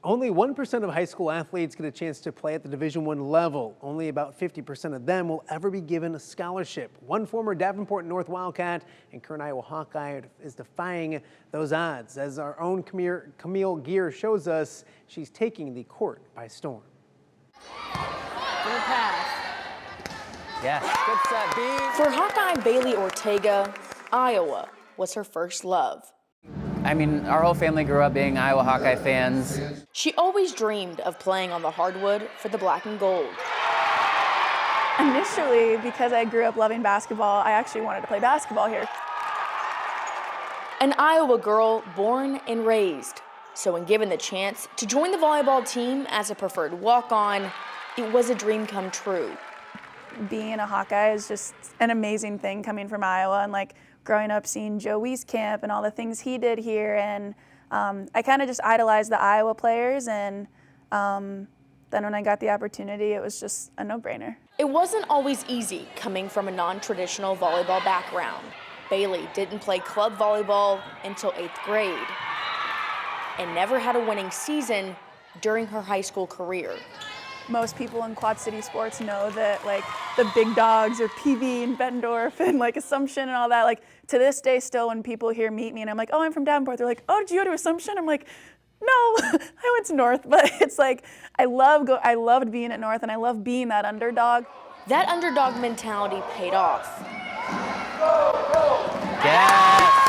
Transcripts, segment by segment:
Only 1% of high school athletes get a chance to play at the Division I level. Only about 50% of them will ever be given a scholarship. One former Davenport North Wildcat and current Iowa Hawkeye is defying those odds. As our own Camille Gear shows us, she's taking the court by storm. Good pass. Yes. Good set, B. For Hawkeye Bailey Ortega, Iowa was her first love. I mean, our whole family grew up being Iowa Hawkeye fans. She always dreamed of playing on the hardwood for the black and gold. Initially, because I grew up loving basketball, I actually wanted to play basketball here. An Iowa girl born and raised. So when given the chance to join the volleyball team as a preferred walk-on, it was a dream come true. Being a Hawkeye is just an amazing thing coming from Iowa, and like growing up seeing Joe Wieskamp and all the things he did here, and I kind of just idolized the Iowa players, and then when I got the opportunity, it was just a no-brainer. It wasn't always easy coming from a non-traditional volleyball background. Bailey didn't play club volleyball until 8th grade and never had a winning season during her high school career. Most people in Quad City sports know that like the big dogs are PV and Bettendorf and like Assumption and all that. Like to this day still, when people here meet me and I'm like, oh, I'm from Davenport, they're like, oh, did you go to Assumption? I'm like, no, I went to North. But it's like, I loved being at North, and I love being that underdog. That underdog mentality paid off. Yes.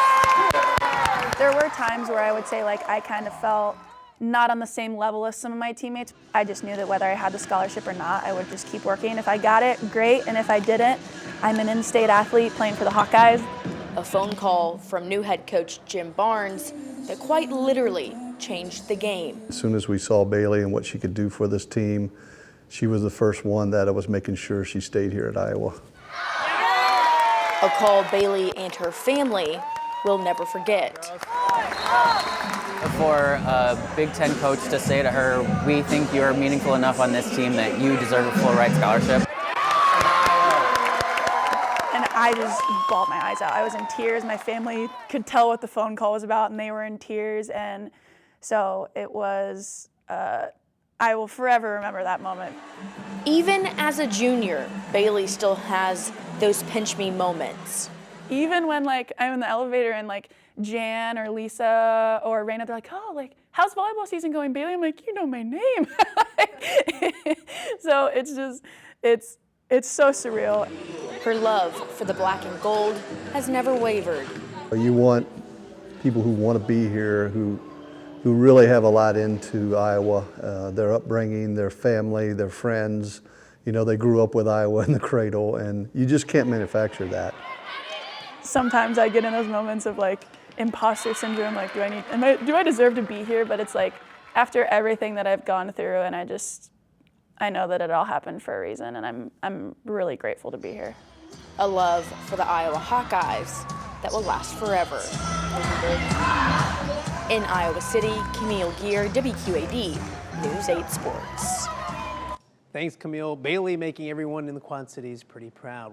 There were times where I would say like I kind of felt not on the same level as some of my teammates. I just knew that whether I had the scholarship or not, I would just keep working. If I got it, great, and if I didn't, I'm an in-state athlete playing for the Hawkeyes. A phone call from new head coach Jim Barnes that quite literally changed the game. As soon as we saw Bailey and what she could do for this team, she was the first one that I was making sure she stayed here at Iowa. A call Bailey and her family will never forget. For a Big Ten coach to say to her, we think you're meaningful enough on this team that you deserve a full ride scholarship. And I just bawled my eyes out. I was in tears. My family could tell what the phone call was about, and they were in tears. And so it was, I will forever remember that moment. Even as a junior, Bailey still has those pinch me moments. Even when like I'm in the elevator and like Jan or Lisa or Raina, they're like, oh, like, how's volleyball season going, Bailey? I'm like, you know my name. So it's just, it's so surreal. Her love for the black and gold has never wavered. You want people who want to be here, who really have a lot into Iowa, their upbringing, their family, their friends. You know, they grew up with Iowa in the cradle, and you just can't manufacture that. Sometimes I get in those moments of like imposter syndrome, like do I deserve to be here? But it's like after everything that I've gone through, and I know that it all happened for a reason, and I'm really grateful to be here. A love for the Iowa Hawkeyes that will last forever. In Iowa City, Camille Gear, WQAD, News 8 Sports. Thanks, Camille. Bailey making everyone in the Quad Cities pretty proud.